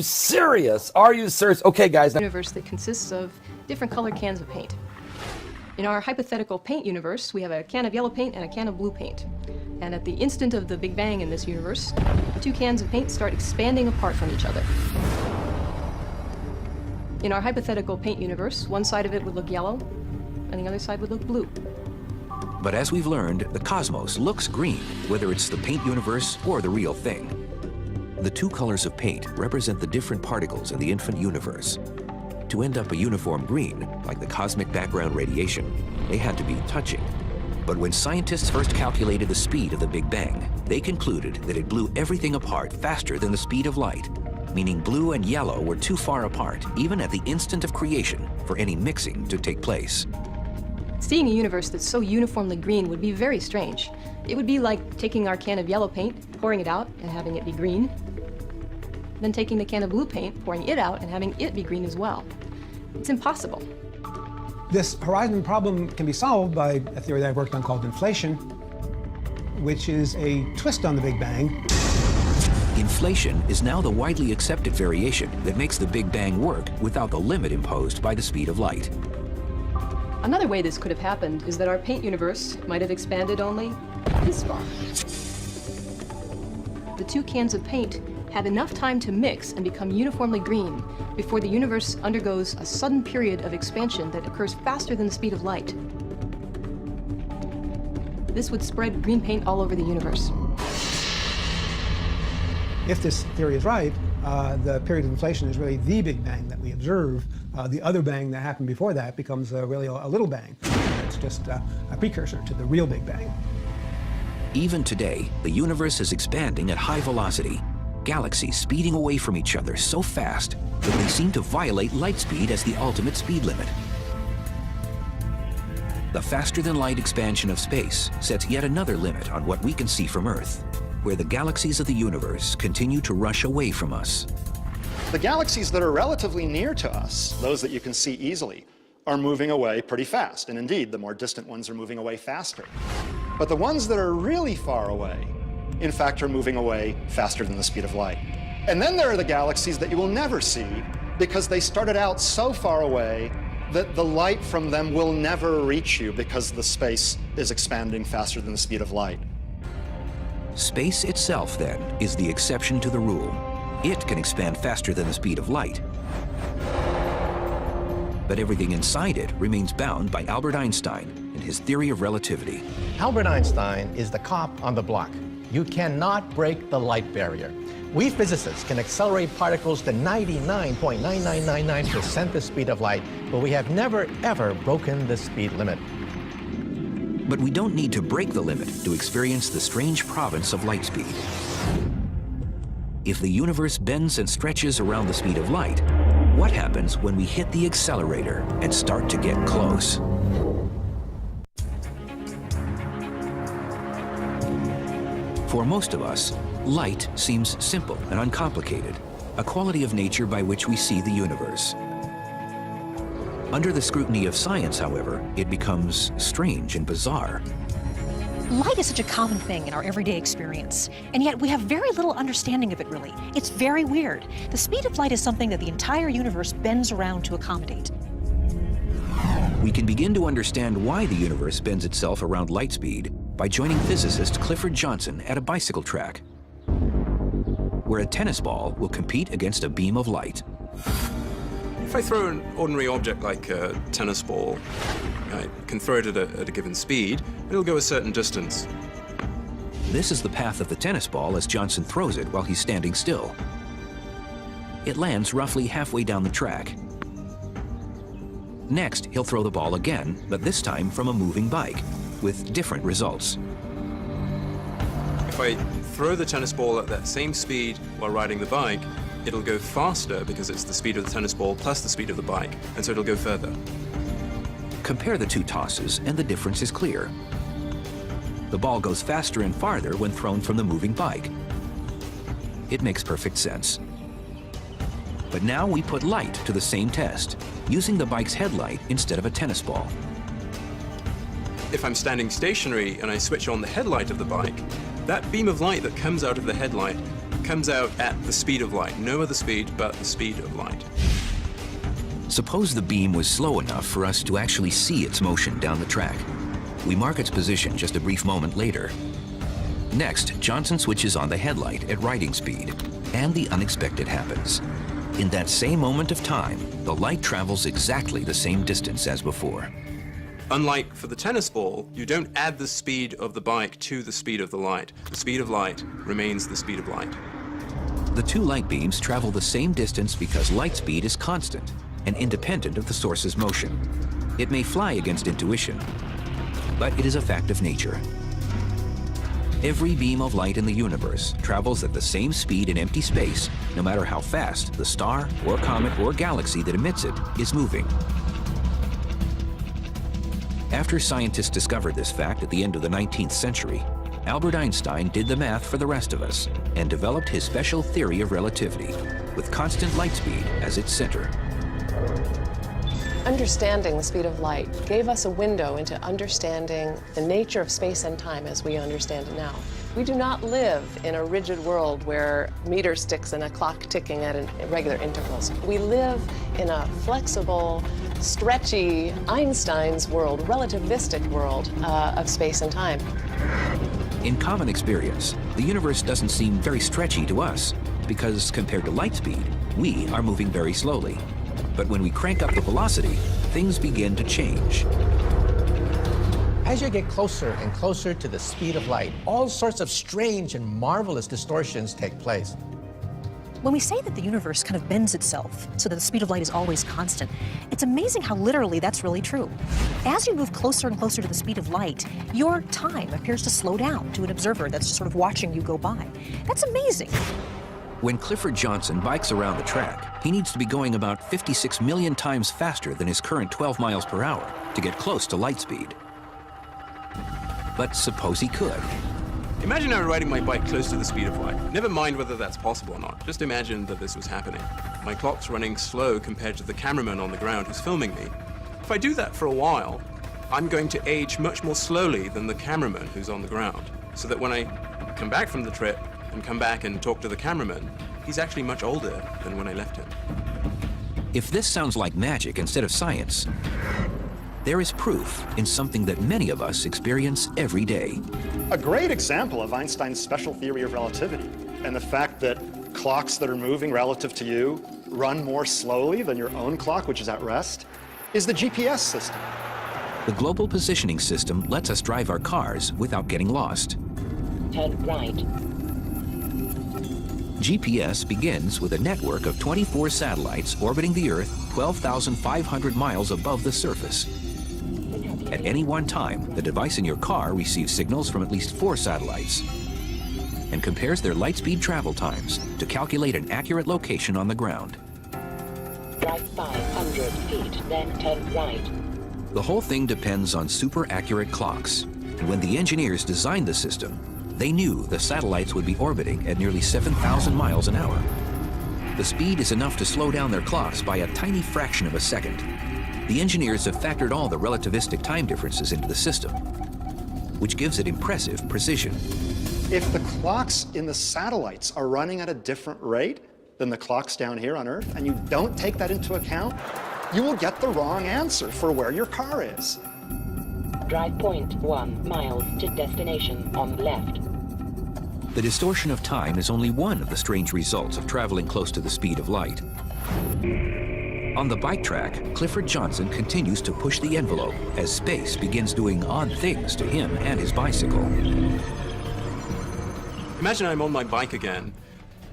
you serious? Are you serious? Okay, guys. Universe that consists of different colored cans of paint. In our hypothetical paint universe, we have a can of yellow paint and a can of blue paint. And at the instant of the Big Bang in this universe, the two cans of paint start expanding apart from each other. In our hypothetical paint universe, one side of it would look yellow, and the other side would look blue. But as we've learned, the cosmos looks green, whether it's the paint universe or the real thing. The two colors of paint represent the different particles in the infant universe. To end up a uniform green, like the cosmic background radiation, they had to be touching. But when scientists first calculated the speed of the Big Bang, they concluded that it blew everything apart faster than the speed of light, meaning blue and yellow were too far apart, even at the instant of creation, for any mixing to take place. Seeing a universe that's so uniformly green would be very strange. It would be like taking our can of yellow paint, pouring it out, and having it be green, then taking the can of blue paint, pouring it out, and having it be green as well. It's impossible. This horizon problem can be solved by a theory that I've worked on called inflation, which is a twist on the Big Bang. Inflation is now the widely accepted variation that makes the Big Bang work without the limit imposed by the speed of light. Another way this could have happened is that our paint universe might have expanded only this far. The two cans of paint had enough time to mix and become uniformly green before the universe undergoes a sudden period of expansion that occurs faster than the speed of light. This would spread green paint all over the universe. If this theory is right, the period of inflation is really the Big Bang that we observe. The other bang that happened before that becomes really a little bang. It's just a precursor to the real Big Bang. Even today, the universe is expanding at high velocity. Galaxies speeding away from each other so fast that they seem to violate light speed as the ultimate speed limit. The faster-than-light expansion of space sets yet another limit on what we can see from Earth, where the galaxies of the universe continue to rush away from us. The galaxies that are relatively near to us, those that you can see easily, are moving away pretty fast. And indeed, the more distant ones are moving away faster. But the ones that are really far away, in fact, are moving away faster than the speed of light. And then there are the galaxies that you will never see because they started out so far away that the light from them will never reach you because the space is expanding faster than the speed of light. Space itself, then, is the exception to the rule. It can expand faster than the speed of light. But everything inside it remains bound by Albert Einstein and his theory of relativity. Albert Einstein is the cop on the block. You cannot break the light barrier. We physicists can accelerate particles to 99.9999% the speed of light, but we have never, ever broken the speed limit. But we don't need to break the limit to experience the strange province of light speed. If the universe bends and stretches around the speed of light, what happens when we hit the accelerator and start to get close? For most of us, light seems simple and uncomplicated, a quality of nature by which we see the universe. Under the scrutiny of science, however, it becomes strange and bizarre. Light is such a common thing in our everyday experience, and yet we have very little understanding of it, really. It's very weird. The speed of light is something that the entire universe bends around to accommodate. We can begin to understand why the universe bends itself around light speed by joining physicist Clifford Johnson at a bicycle track, where a tennis ball will compete against a beam of light. If I throw an ordinary object like a tennis ball, I can throw it at a given speed, it'll go a certain distance. This is the path of the tennis ball as Johnson throws it while he's standing still. It lands roughly halfway down the track. Next, he'll throw the ball again, but this time from a moving bike, with different results. If I throw the tennis ball at that same speed while riding the bike, it'll go faster because it's the speed of the tennis ball plus the speed of the bike, and so it'll go further. Compare the two tosses, and the difference is clear. The ball goes faster and farther when thrown from the moving bike. It makes perfect sense. But now we put light to the same test, using the bike's headlight instead of a tennis ball. If I'm standing stationary and I switch on the headlight of the bike, that beam of light that comes out of the headlight comes out at the speed of light. No other speed but the speed of light. Suppose the beam was slow enough for us to actually see its motion down the track. We mark its position just a brief moment later. Next, Johnson switches on the headlight at riding speed, and the unexpected happens. In that same moment of time, the light travels exactly the same distance as before. Unlike for the tennis ball, you don't add the speed of the bike to the speed of the light. The speed of light remains the speed of light. The two light beams travel the same distance because light speed is constant and independent of the source's motion. It may fly against intuition, but it is a fact of nature. Every beam of light in the universe travels at the same speed in empty space, no matter how fast the star or comet or galaxy that emits it is moving. After scientists discovered this fact at the end of the 19th century, Albert Einstein did the math for the rest of us and developed his special theory of relativity, with constant light speed as its center. Understanding the speed of light gave us a window into understanding the nature of space and time as we understand it now. We do not live in a rigid world where meter sticks and a clock ticking at regular intervals. We live in a flexible, stretchy, Einstein's world, relativistic world of space and time. In common experience, the universe doesn't seem very stretchy to us because compared to light speed, we are moving very slowly. But when we crank up the velocity, things begin to change. As you get closer and closer to the speed of light, all sorts of strange and marvelous distortions take place. When we say that the universe kind of bends itself so that the speed of light is always constant, it's amazing how literally that's really true. As you move closer and closer to the speed of light, your time appears to slow down to an observer that's just sort of watching you go by. That's amazing. When Clifford Johnson bikes around the track, he needs to be going about 56 million times faster than his current 12 miles per hour to get close to light speed. But suppose he could. Imagine I were riding my bike close to the speed of light. Never mind whether that's possible or not. Just imagine that this was happening. My clock's running slow compared to the cameraman on the ground who's filming me. If I do that for a while, I'm going to age much more slowly than the cameraman who's on the ground. So that when I come back from the trip and come back and talk to the cameraman, he's actually much older than when I left him. If this sounds like magic instead of science, there is proof in something that many of us experience every day. A great example of Einstein's special theory of relativity and the fact that clocks that are moving relative to you run more slowly than your own clock, which is at rest, is the GPS system. The global positioning system lets us drive our cars without getting lost. Turn right. GPS begins with a network of 24 satellites orbiting the Earth 12,500 miles above the surface. At any one time, the device in your car receives signals from at least 4 satellites and compares their light speed travel times to calculate an accurate location on the ground. Drive 500 feet, then turn right. The whole thing depends on super accurate clocks. And when the engineers designed the system, they knew the satellites would be orbiting at nearly 7,000 miles an hour. The speed is enough to slow down their clocks by a tiny fraction of a second. The engineers have factored all the relativistic time differences into the system, which gives it impressive precision. If the clocks in the satellites are running at a different rate than the clocks down here on Earth, and you don't take that into account, you will get the wrong answer for where your car is. Drive 0.1 miles to destination on left. The distortion of time is only one of the strange results of traveling close to the speed of light. On the bike track, Clifford Johnson continues to push the envelope as space begins doing odd things to him and his bicycle. Imagine I'm on my bike again,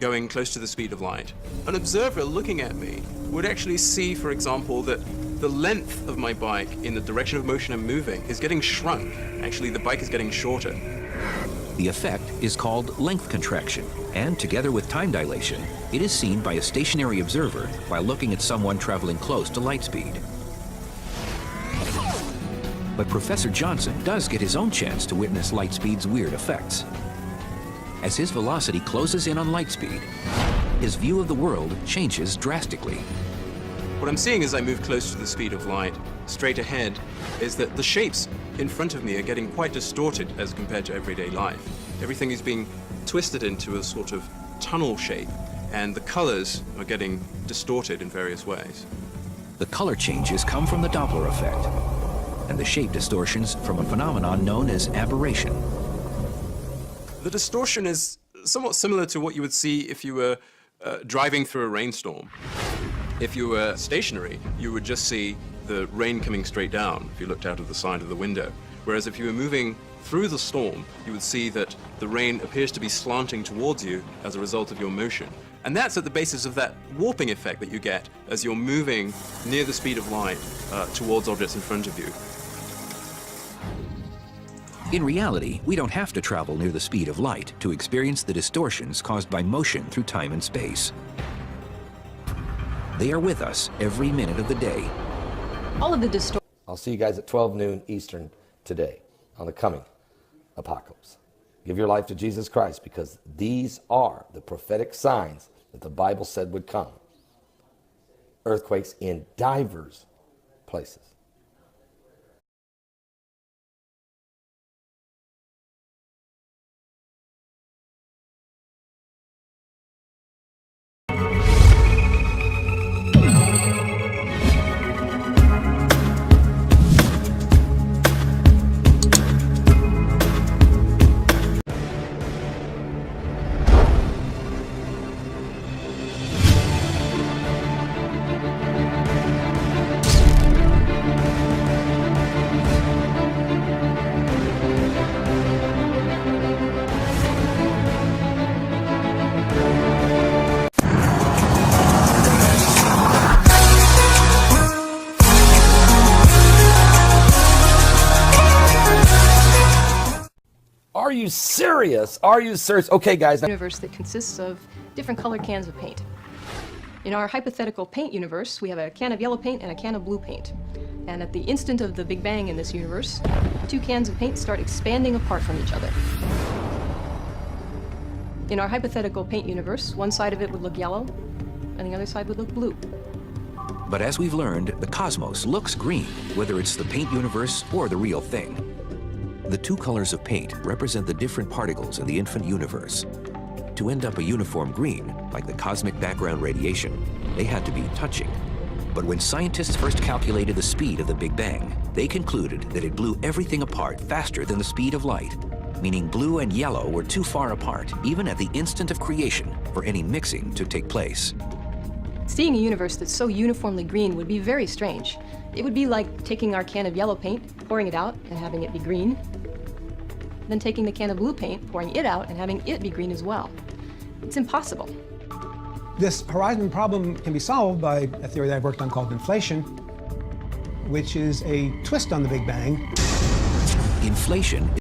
going close to the speed of light. An observer looking at me would actually see, for example, that the length of my bike in the direction of motion I'm moving is getting shrunk. Actually, the bike is getting shorter. The effect is called length contraction, and together with time dilation, it is seen by a stationary observer while looking at someone traveling close to light speed. But Professor Johnson does get his own chance to witness light speed's weird effects. As his velocity closes in on light speed, his view of the world changes drastically. What I'm seeing as I move close to the speed of light, straight ahead, is that the shapes in front of me are getting quite distorted as compared to everyday life. Everything is being twisted into a sort of tunnel shape, and the colors are getting distorted in various ways. The color changes come from the Doppler effect, and the shape distortions from a phenomenon known as aberration. The distortion is somewhat similar to what you would see if you were driving through a rainstorm. If you were stationary, you would just see the rain coming straight down if you looked out of the side of the window. Whereas if you were moving through the storm, you would see that the rain appears to be slanting towards you as a result of your motion. And that's at the basis of that warping effect that you get as you're moving near the speed of light towards objects in front of you. In reality, we don't have to travel near the speed of light to experience the distortions caused by motion through time and space. They are with us every minute of the day. All of the distortions. I'll see you guys at 12 noon Eastern today on the coming apocalypse. Give your life to Jesus Christ, because these are the prophetic signs that the Bible said would come. Earthquakes in divers places. Are you serious? Are you serious? Okay, guys. Universe that consists of different colored cans of paint. In our hypothetical paint universe, we have a can of yellow paint and a can of blue paint. And at the instant of the Big Bang in this universe, two cans of paint start expanding apart from each other. In our hypothetical paint universe, one side of it would look yellow, and the other side would look blue. But as we've learned, the cosmos looks green, whether it's the paint universe or the real thing. The two colors of paint represent the different particles in the infant universe. To end up a uniform green, like the cosmic background radiation, they had to be touching. But when scientists first calculated the speed of the Big Bang, they concluded that it blew everything apart faster than the speed of light, meaning blue and yellow were too far apart, even at the instant of creation, for any mixing to take place. Seeing a universe that's so uniformly green would be very strange. It would be like taking our can of yellow paint, pouring it out, and having it be green, then taking the can of blue paint, pouring it out, and having it be green as well. It's impossible. This horizon problem can be solved by a theory that I've worked on called inflation, which is a twist on the Big Bang. Inflation